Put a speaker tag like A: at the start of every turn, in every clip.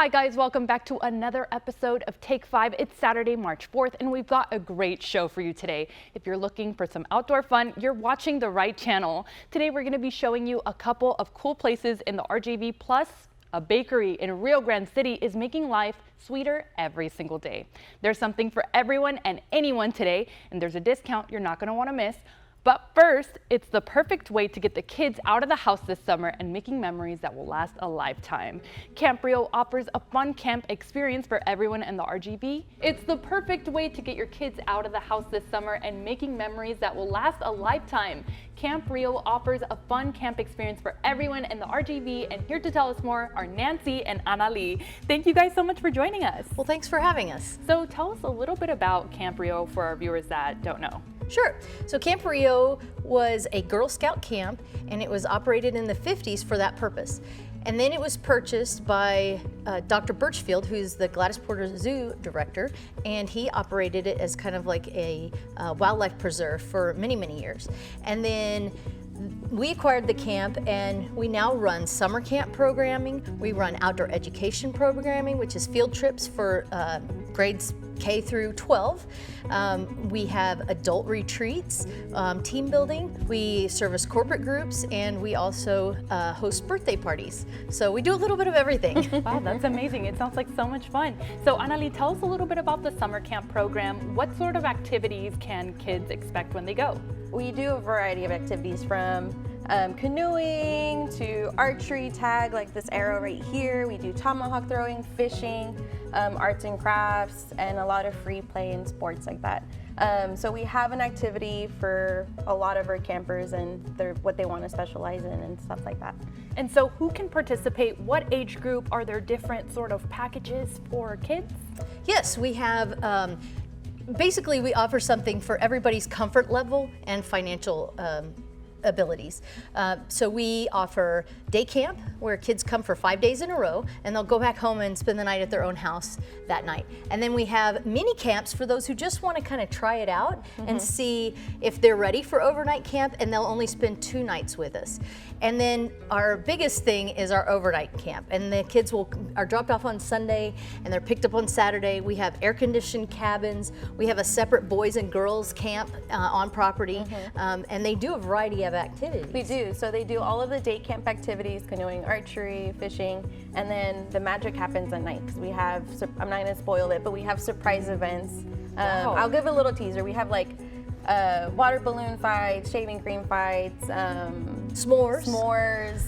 A: Hi guys, welcome back to another episode of Take 5. It's Saturday, March 4th, and we've got a great show for you today. If you're looking for some outdoor fun, you're watching the right channel. Today we're going to be showing you a couple of cool places in the RGV, plus a bakery in Rio Grande City is making life sweeter every single day. There's something for everyone and anyone today, and there's a discount you're not going to want to miss. But first, it's the perfect way to get the kids out of the house this summer and making memories that will last a lifetime. Camp Rio offers a fun camp experience for everyone in the RGV. It's the perfect way to get your kids out of the house this summer and making memories that will last a lifetime. Camp Rio offers a fun camp experience for everyone in the RGV, and here to tell us more are Nancy and Anali. Thank you guys so much for joining us.
B: Well, thanks for having us.
A: So tell us a little bit about Camp Rio for our viewers that don't know.
B: Sure. So Camp Rio was a Girl Scout camp, and it was operated in the 50s for that purpose. And then it was purchased by Dr. Birchfield, who's the Gladys Porter Zoo director, and he operated it as kind of like a wildlife preserve for many, many years. And then we acquired the camp, and we now run summer camp programming. We run outdoor education programming, which is field trips for grades K through 12. We have adult retreats, team building. We service corporate groups, and we also host birthday parties. So we do a little bit of everything.
A: Wow, that's amazing. It sounds like so much fun. So Anali, tell us a little bit about the summer camp program. What sort of activities can kids expect when they go?
C: We do a variety of activities from canoeing to archery, tag, like this arrow right here. We do tomahawk throwing, fishing, arts and crafts, and a lot of free play and sports like that. So we have an activity for a lot of our campers and what they want to specialize in and stuff like that.
A: And so who can participate? What age group? Are there different sort of packages for kids?
B: Yes, we have, basically we offer something for everybody's comfort level and financial abilities. So we offer day camp, where kids come for 5 days in a row, and they'll go back home and spend the night at their own house that night. And then we have mini camps for those who just want to kind of try it out and see if they're ready for overnight camp, and they'll only spend 2 nights with us. And then our biggest thing is our overnight camp, and the kids are dropped off on Sunday and they're picked up on Saturday. We have air-conditioned cabins. We have a separate boys and girls camp on property, and they do a variety of activities.
C: We do. So they do all of the day camp activities, canoeing, archery, fishing, and then the magic happens at night, because we have, I'm not going to spoil it, but we have surprise events.
A: Wow.
C: I'll give a little teaser. We have like water balloon fights, shaving cream fights, s'mores.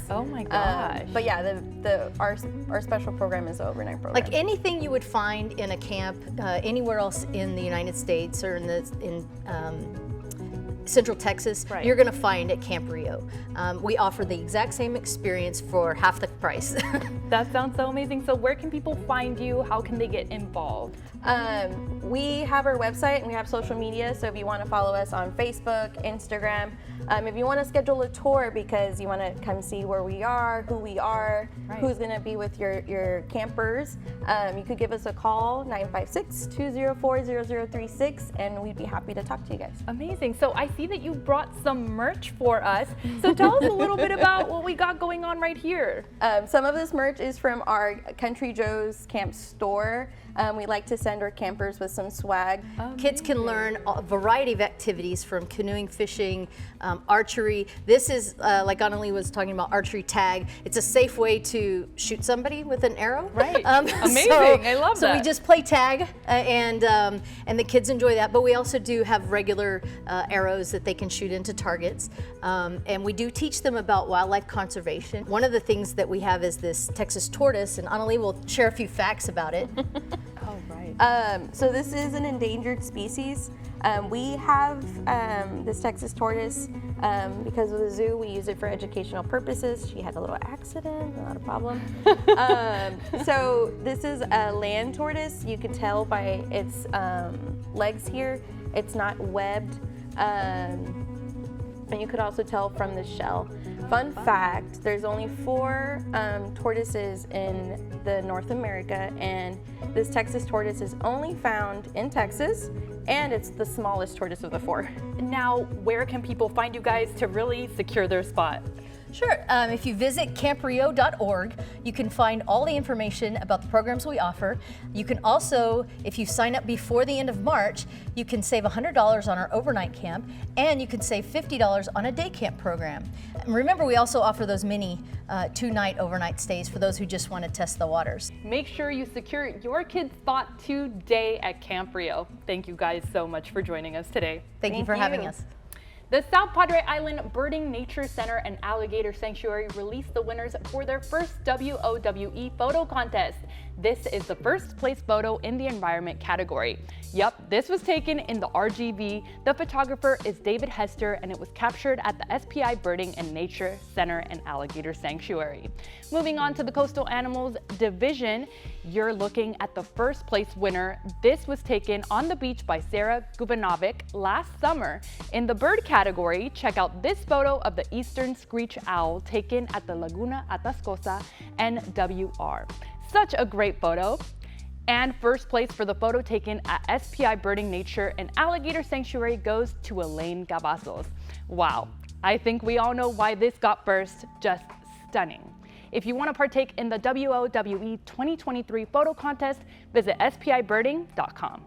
A: Oh my gosh.
C: But yeah, our special program is the overnight program.
B: Like anything you would find in a camp anywhere else in the United States or in Central Texas,
A: right,
B: you're going to find at Camp Rio. We offer the exact same experience for half the price.
A: That sounds so amazing. So where can people find you? How can they get involved?
C: We have our website and we have social media, so if you want to follow us on Facebook, Instagram, if you want to schedule a tour because you want to come see where we are, who we are,
A: right,
C: who's going to be with your campers, you could give us a call, 956-204-0036, and we'd be happy to talk to you guys.
A: Amazing. So I see that you brought some merch for us. So tell us a little bit about what we got going on right here.
C: Some of this merch is from our Country Joe's Camp store. We like to send our campers with some swag.
B: Kids can learn a variety of activities from canoeing, fishing, archery. This is, like Anali was talking about, archery tag. It's a safe way to shoot somebody with an arrow.
A: Right. Amazing. I love that.
B: So we just play tag, and the kids enjoy that. But we also do have regular arrows that they can shoot into targets. And we do teach them about wildlife conservation. One of the things that we have is this Texas tortoise, and Anali will share a few facts about it.
A: Oh, right.
C: So this is an endangered species. We have this Texas tortoise because of the zoo. We use it for educational purposes. She had a little accident, not a problem. So this is a land tortoise. You can tell by its legs here. It's not webbed. And you could also tell from the shell. Fun fact, there's only 4 tortoises in the North America, and this Texas tortoise is only found in Texas, and it's the smallest tortoise of the 4.
A: Now, where can people find you guys to really secure their spot?
B: Sure. If you visit camprio.org, you can find all the information about the programs we offer. You can also, if you sign up before the end of March, you can save $100 on our overnight camp, and you can save $50 on a day camp program. And remember, we also offer those mini 2-night overnight stays for those who just want to test the waters.
A: Make sure you secure your kid's spot today at Camp Rio. Thank you guys so much for joining us today.
B: Thank you for having us.
A: The South Padre Island Birding Nature Center and Alligator Sanctuary released the winners for their first WOWE photo contest. This is the first place photo in the environment category. Yup, this was taken in the RGV. The photographer is David Hester, and it was captured at the SPI Birding and Nature Center and Alligator Sanctuary. Moving on to the Coastal Animals Division, you're looking at the first place winner. This was taken on the beach by Sarah Gubanovic last summer. In the bird category, check out this photo of the eastern screech owl taken at the Laguna Atascosa NWR. Such a great photo. And first place for the photo taken at SPI Birding Nature and Alligator Sanctuary goes to Elaine Cavazos. Wow, I think we all know why this got first. Just stunning. If you want to partake in the WOWE 2023 photo contest, visit spibirding.com.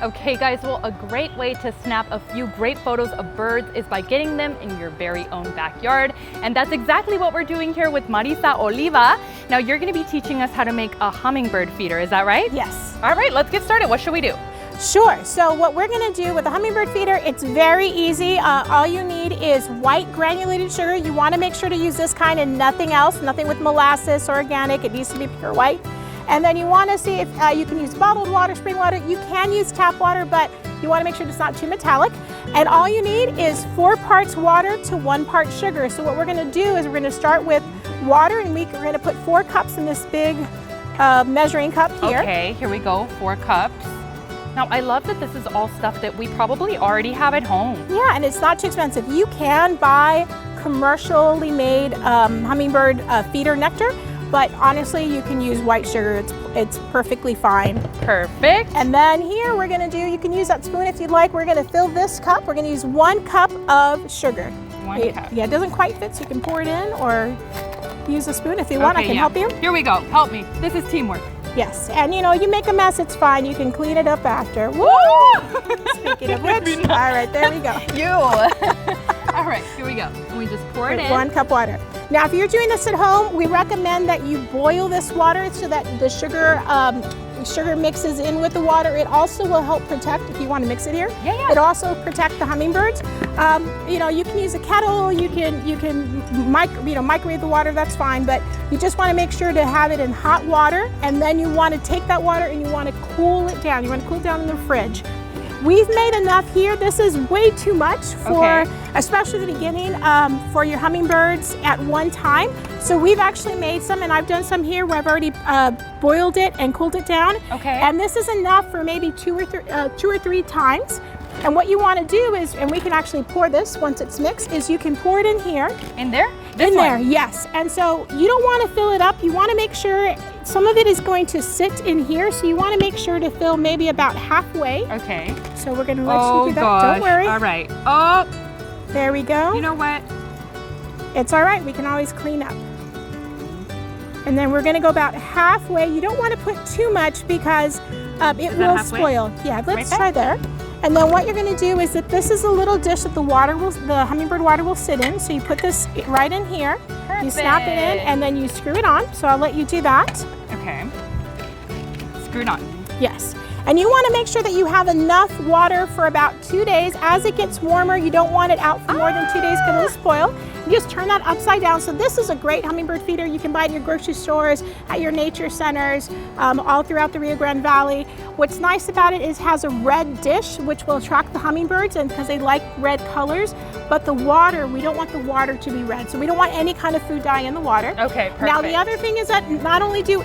A: Okay guys, well, a great way to snap a few great photos of birds is by getting them in your very own backyard. And that's exactly what we're doing here with Marisa Oliva. Now you're going to be teaching us how to make a hummingbird feeder, is that right?
D: Yes.
A: All right, let's get started. What should we do?
D: Sure. So what we're going to do with the hummingbird feeder, it's very easy. All you need is white granulated sugar. You want to make sure to use this kind and nothing else, nothing with molasses or organic. It needs to be pure white. And then you want to see if you can use bottled water, spring water. You can use tap water, but you want to make sure it's not too metallic. And all you need is 4 parts water to 1 part sugar. So what we're going to do is we're going to start with water, and we're going to put 4 cups in this big measuring cup here.
A: Okay, here we go, 4 cups. Now I love that this is all stuff that we probably already have at home.
D: Yeah, and it's not too expensive. You can buy commercially made hummingbird feeder nectar, but honestly, you can use white sugar. It's perfectly fine.
A: Perfect.
D: And then here we're gonna do, you can use that spoon if you'd like. We're gonna fill this cup. We're gonna use 1 cup of sugar.
A: 1 cup.
D: Yeah, it doesn't quite fit, so you can pour it in or use a spoon if you want. I can help you.
A: Here we go. Help me. This is teamwork.
D: Yes, and you know, you make a mess, it's fine. You can clean it up after. Woo! Speaking of which, all right, there we go.
A: You. All right, here we go. And we just pour it in.
D: 1 cup water. Now, if you're doing this at home, we recommend that you boil this water so that the sugar mixes in with the water. It also will help protect, if you want to mix it here.
A: Yeah.
D: It'll also protect the hummingbirds. You know, you can use a kettle, you can microwave the water, that's fine, but you just want to make sure to have it in hot water, and then you want to take that water and you want to cool it down. You want to cool it down in the fridge. We've made enough here. This is way too much for, especially the beginning, for your hummingbirds at one time. So we've actually made some, and I've done some here where I've already boiled it and cooled it down. Okay. And this is enough for maybe 2 or 3 times. And what you want to do is, and we can actually pour this once it's mixed, is you can pour it in here.
A: In there?
D: In there, yes. And so you don't want to fill it up. You want to make sure some of it is going to sit in here. So you want to make sure to fill maybe about halfway.
A: Okay.
D: So we're going to let you do that. Don't worry.
A: All right. Oh.
D: There we go.
A: You know what?
D: It's all right. We can always clean up. And then we're going to go about halfway. You don't want to put too much because it will spoil. Yeah, let's try there. And then what you're going to do is that this is a little dish that the hummingbird water will sit in. So you put this right in here. Perfect. You snap it in and then you screw it on. So I'll let you do that. Okay. Screw it on. Yes. And you want to make sure that you have enough water for about 2 days. As it gets warmer, you don't want it out for more than 2 days because it'll spoil. You just turn that upside down. So this is a great hummingbird feeder. You can buy it in your grocery stores, at your nature centers, all throughout the Rio Grande Valley. What's nice about it is it has a red dish, which will attract the hummingbirds, and because they like red colors. But the water, we don't want the water to be red. So we don't want any kind of food dye in the water. Okay, perfect. Now the other thing is that not only do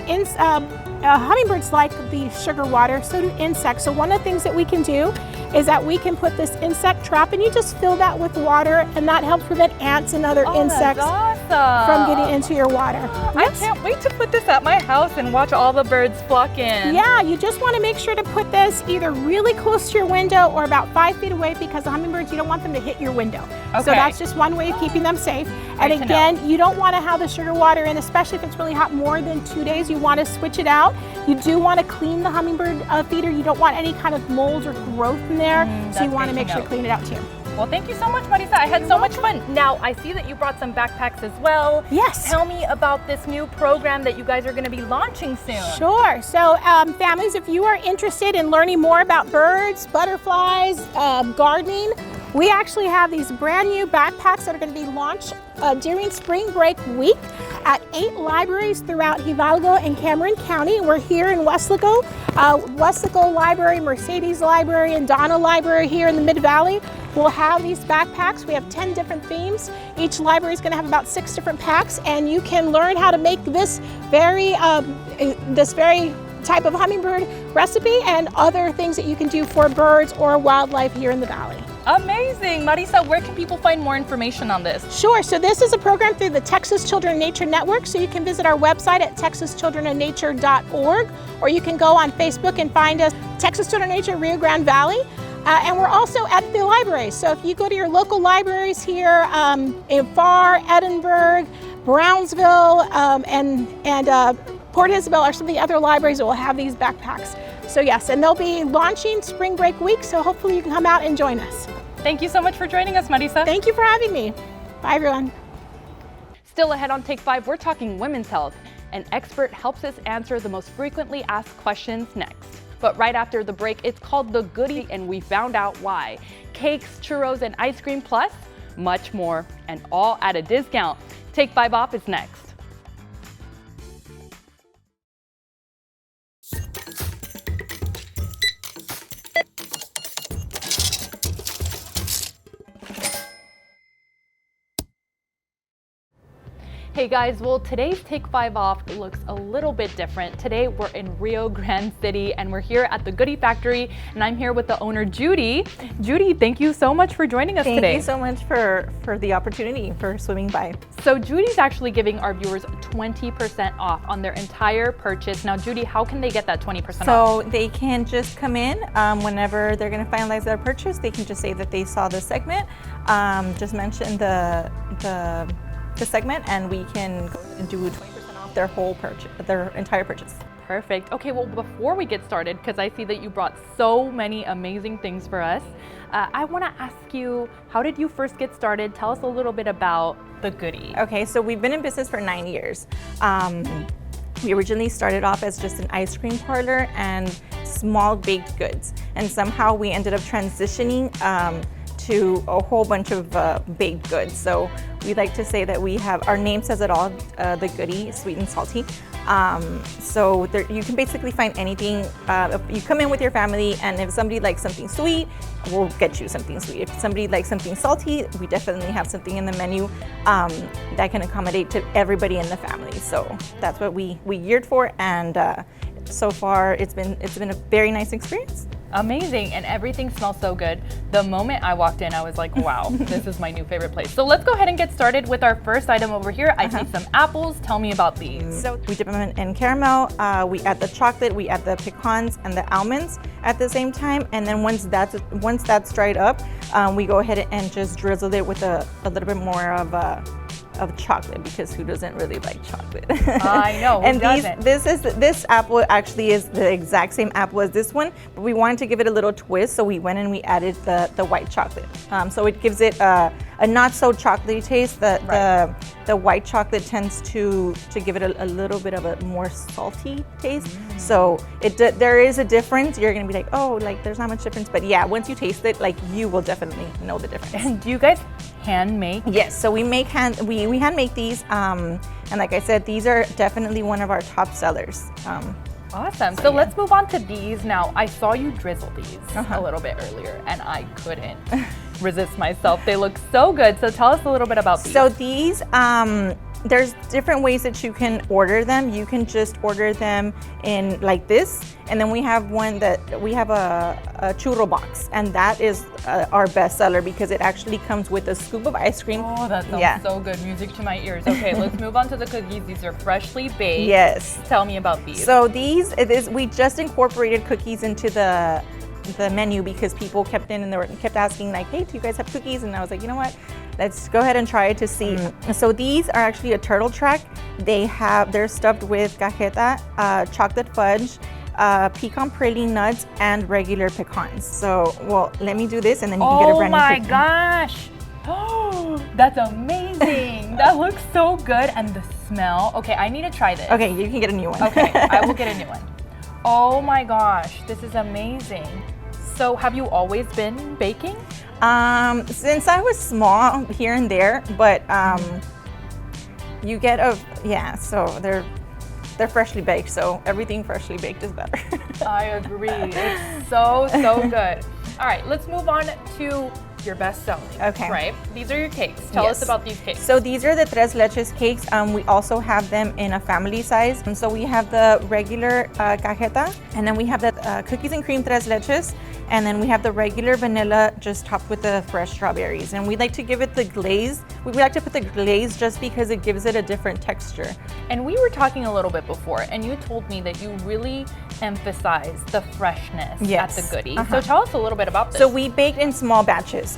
D: hummingbirds like the sugar water, so do insects. So one of the things that we can do is that we can put this insect trap, and you just fill that with water, and that helps prevent ants and other insects from getting into your water.
A: I can't wait to put this at my house and watch all the birds flock in.
D: Yeah, you just want to make sure to put this either really close to your window or about 5 feet away, because the hummingbirds, you don't want them to hit your window. So that's just one way of keeping them safe. And again, you don't want to have the sugar water in, especially if it's really hot more than 2 days. You want to switch it out. You do want to clean the hummingbird feeder. You don't want any kind of mold or growth in there. So you want to make sure to clean it out too.
A: Well, thank you so much, Marisa. I had so much fun. Now, I see that you brought some backpacks as well.
D: Yes.
A: Tell me about this new program that you guys are going to be launching soon.
D: Sure. So families, if you are interested in learning more about birds, butterflies, gardening, we actually have these brand new backpacks that are going to be launched during spring break week at 8 libraries throughout Hidalgo and Cameron County. We're here in Weslaco, Weslaco Library, Mercedes Library, and Donna Library here in the Mid-Valley. We'll have these backpacks. We have 10 different themes. Each library is going to have about 6 different packs, and you can learn how to make this very type of hummingbird recipe and other things that you can do for birds or wildlife here in the valley.
A: Amazing. Marisa, where can people find more information on this?
D: Sure. So this is a program through the Texas Children and Nature Network. So you can visit our website at texaschildrenandnature.org, or you can go on Facebook and find us, Texas Children and Nature Rio Grande Valley. And we're also at the libraries. So if you go to your local libraries here in Farr, Edinburgh, Brownsville, and Port Isabel are some of the other libraries that will have these backpacks. So yes, and they'll be launching spring break week, so hopefully you can come out and join us.
A: Thank you so much for joining us, Marisa.
D: Thank you for having me. Bye, everyone.
A: Still ahead on Take 5, we're talking women's health. An expert helps us answer the most frequently asked questions next. But right after the break, it's called The Goodie, and we found out why. Cakes, churros, and ice cream, plus much more, and all at a discount. Take 5 Off is next. Hey guys, well today's Take 5 Off looks a little bit different. Today we're in Rio Grande City and we're here at the Goodie Factory, and I'm here with the owner, Judy. Judy, thank you so much for joining us today.
E: Thank you so much for the opportunity for swimming by.
A: So Judy's actually giving our viewers 20% off on their entire purchase. Now Judy, how can they get that 20% off?
E: So they can just come in whenever they're going to finalize their purchase. They can just say that they saw the segment, just mention the segment, and we can go and do 20% off their whole purchase, their entire purchase.
A: Perfect. Okay, well before we get started, because I see that you brought so many amazing things for us, I want to ask you, how did you first get started? Tell us a little bit about the Goodie.
E: Okay, so we've been in business for 9 years. We originally started off as just an ice cream parlor and small baked goods, and somehow we ended up transitioning to a whole bunch of baked goods. So we like to say that we have, our name says it all, the Goodie, sweet and salty. So there, you can basically find anything. If you come in with your family, and if somebody likes something sweet, we'll get you something sweet. If somebody likes something salty, we definitely have something in the menu that can accommodate to everybody in the family. So that's what we geared for, and so far it's been a very nice experience.
A: Amazing, and everything smells so good. The moment I walked in, I was like, wow, this is my new favorite place. So let's go ahead and get started with our first item over here. I see some apples. Tell me about these.
E: So we dip them in caramel, we add the chocolate, we add the pecans and the almonds at the same time, and then once that's dried up, we go ahead and just drizzle it with a little bit more of chocolate, because who doesn't really like chocolate?
A: I know, who
E: and
A: doesn't?
E: This apple actually is the exact same apple as this one, but we wanted to give it a little twist, so we went and we added the white chocolate. So it gives it a not so chocolatey taste. The white chocolate tends to give it a little bit of a more salty taste. So there is a difference. You're gonna be like, oh, like there's not much difference, but yeah, once you taste it, like you will definitely know the difference.
A: And do you guys hand make?
E: Yes, so we hand make these, and like I said, these are definitely one of our top sellers.
A: Awesome. So let's move on to these now. I saw you drizzle these a little bit earlier, and I couldn't resist myself. They look so good. So tell us a little bit about these.
E: So these, there's different ways that you can order them. You can just order them in like this, and then we have one that we have a churro box, and that is our best seller because it actually comes with a scoop of ice cream.
A: Oh, that sounds so good. Music to my ears. Okay, let's move on to the cookies. These are freshly baked.
E: Yes.
A: Tell me about these.
E: So we just incorporated cookies into the menu because people kept kept asking like, hey, do you guys have cookies? And I was like, you know what? Let's go ahead and try it to see. So these are actually a turtle track. They're stuffed with cajeta, chocolate fudge, pecan praline nuts, and regular pecans. So, well, let me do this and then you can get a brand new
A: Oh my
E: cookie.
A: gosh. Oh, that's amazing. That looks so good. And the smell. Okay, I need to try this.
E: Okay, you can get a new one.
A: Okay, I will get a new one. Oh my gosh, this is amazing. So have you always been baking?
E: Since I was small, here and there, but you get so they're freshly baked, so everything freshly baked is better.
A: I agree. It's so good. All right, let's move on to your best selling.
E: Okay.
A: Right? These are your cakes. Tell us
E: Yes.
A: about these cakes.
E: So these are the Tres Leches cakes. We also have them in a family size. And so we have the regular cajeta, and then we have the cookies and cream Tres Leches, and then we have the regular vanilla just topped with the fresh strawberries. And we like to give it the glaze. We like to put the glaze just because it gives it a different texture.
A: And we were talking a little bit before, and you told me that you really emphasize the freshness
E: Yes.
A: at the goodie. So tell us a little bit about this.
E: So we baked in small batches.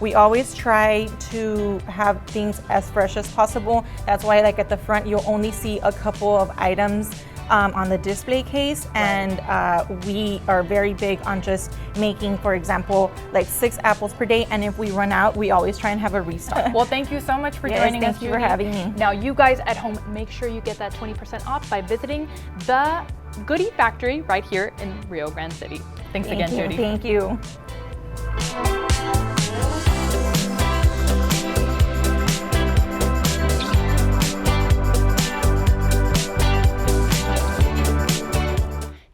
E: We always try to have things as fresh as possible. That's why, like at the front, you'll only see a couple of items on the display case, and we are very big on just making, for example, like 6 apples per day. And if we run out, we always try and have a restock.
A: Well, thank you so much for
E: Yes,
A: joining us.
E: thank you for
A: Judy.
E: having me.
A: Now, you guys at home, make sure you get that 20% off by visiting the Goodie Factory right here in Rio Grande City. Thanks again, Judy.
E: Thank you.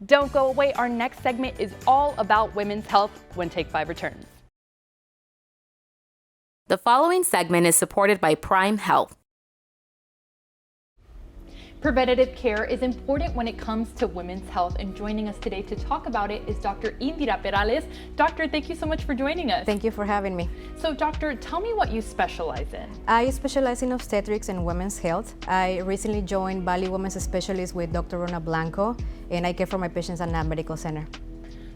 A: Don't go away. Our next segment is all about women's health when Take 5 returns.
F: The following segment is supported by Prime Health.
A: Preventative care is important when it comes to women's health, and joining us today to talk about it is Dr. Indira Perales. Doctor, thank you so much for joining us.
G: Thank you for having me.
A: So, doctor, tell me what you specialize in.
G: I specialize in obstetrics and women's health. I recently joined Valley Women's Specialist with Dr. Rona Blanco, and I care for my patients at Knapp Medical Center.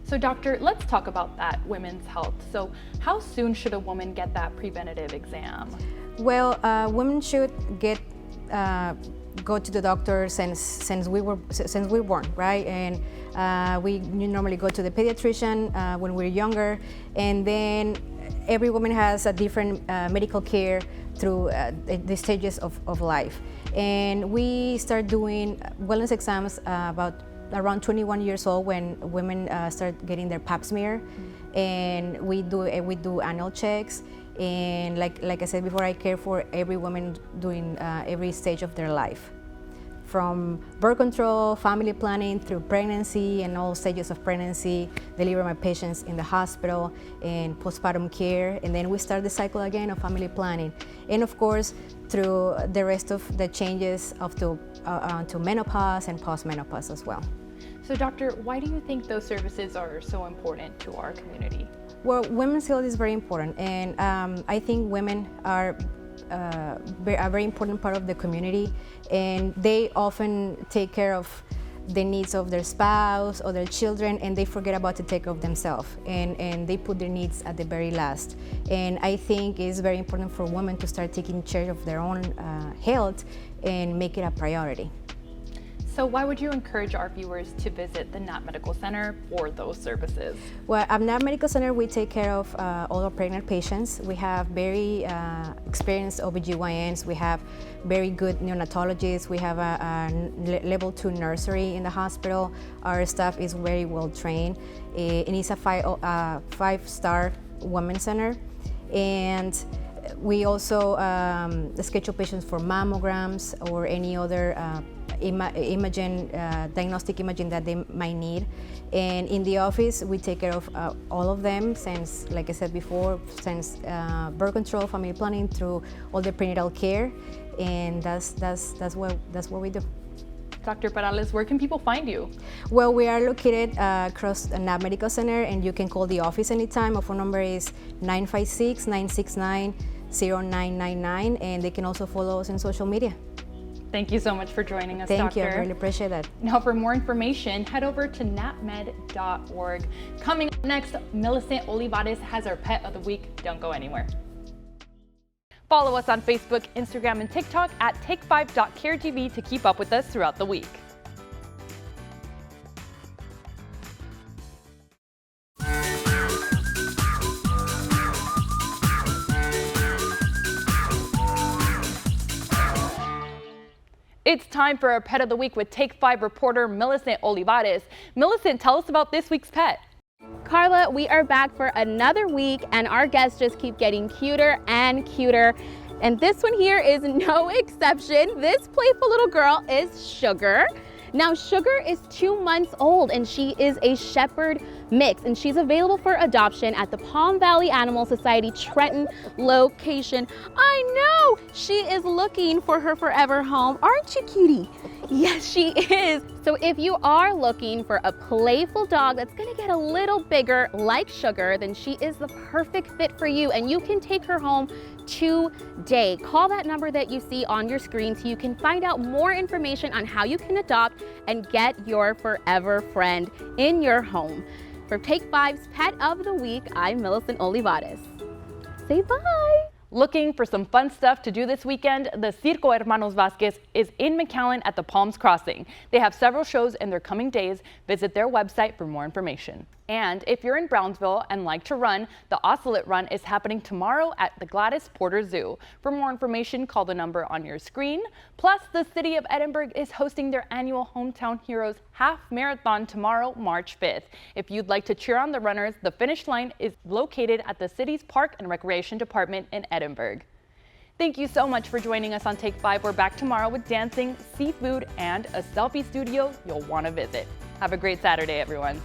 A: So, doctor, let's talk about that women's health. So, how soon should a woman get that preventative exam?
G: Well, women should go to the doctor since we were born, right? And we normally go to the pediatrician when we're younger, and then every woman has a different medical care through the stages of life. And we start doing wellness exams about around 21 years old when women start getting their pap smear, and we do annual checks. And like I said before, I care for every woman during every stage of their life, from birth control, family planning, through pregnancy and all stages of pregnancy, deliver my patients in the hospital, and postpartum care, and then we start the cycle again of family planning. And of course, through the rest of the changes to menopause and postmenopause as well.
A: So, doctor, why do you think those services are so important to our community?
G: Well, women's health is very important, and I think women are a very important part of the community, and they often take care of the needs of their spouse or their children, and they forget about to take care of themselves, and they put their needs at the very last. And I think it's very important for women to start taking charge of their own health and make it a priority.
A: So why would you encourage our viewers to visit the Knapp Medical Center for those services?
G: Well, at Knapp Medical Center, we take care of all our pregnant patients. We have very experienced OBGYNs. We have very good neonatologists. We have a level 2 nursery in the hospital. Our staff is very well trained. It is a 5-star women's center. And we also schedule patients for mammograms or any other diagnostic imaging that they might need. And in the office, we take care of all of them, since, like I said before, since birth control, family planning, through all the prenatal care. and that's what we do.
A: Dr. Perales, where can people find you?
G: Well, we are located across Knapp Medical Center, and you can call the office anytime. Our phone number is 956-969-0999, and they can also follow us on social media.
A: Thank you so much for joining us,
G: Thank
A: Doctor.
G: you, I really appreciate that.
A: Now, for more information, head over to napmed.org. Coming up next, Millicent Olivares has our Pet of the Week. Don't go anywhere. Follow us on Facebook, Instagram, and TikTok at take5.caretv to keep up with us throughout the week. It's time for our Pet of the Week with Take 5 reporter Millicent Olivares. Millicent, tell us about this week's pet.
H: Carla, we are back for another week, and our guests just keep getting cuter and cuter. And this one here is no exception. This playful little girl is Sugar. Now, Sugar is 2 months old, and she is a shepherd mix, and she's available for adoption at the Palm Valley Animal Society Trenton location. I know she is looking for her forever home. Aren't you, cutie? Yes, she is. So if you are looking for a playful dog that's gonna get a little bigger like Sugar, then she is the perfect fit for you, and you can take her home today. Call that number that you see on your screen so you can find out more information on how you can adopt and get your forever friend in your home. For Take 5's Pet of the Week, I'm Millicent Olivares. Say bye.
A: Looking for some fun stuff to do this weekend? The Circo Hermanos Vasquez is in McAllen at the Palms Crossing. They have several shows in their coming days. Visit their website for more information. And if you're in Brownsville and like to run, the Ocelot Run is happening tomorrow at the Gladys Porter Zoo. For more information, call the number on your screen. Plus, the City of Edinburg is hosting their annual Hometown Heroes Half Marathon tomorrow, March 5th. If you'd like to cheer on the runners, the finish line is located at the city's Park and Recreation Department in Edinburg. Thank you so much for joining us on Take 5. We're back tomorrow with dancing, seafood, and a selfie studio you'll want to visit. Have a great Saturday, everyone.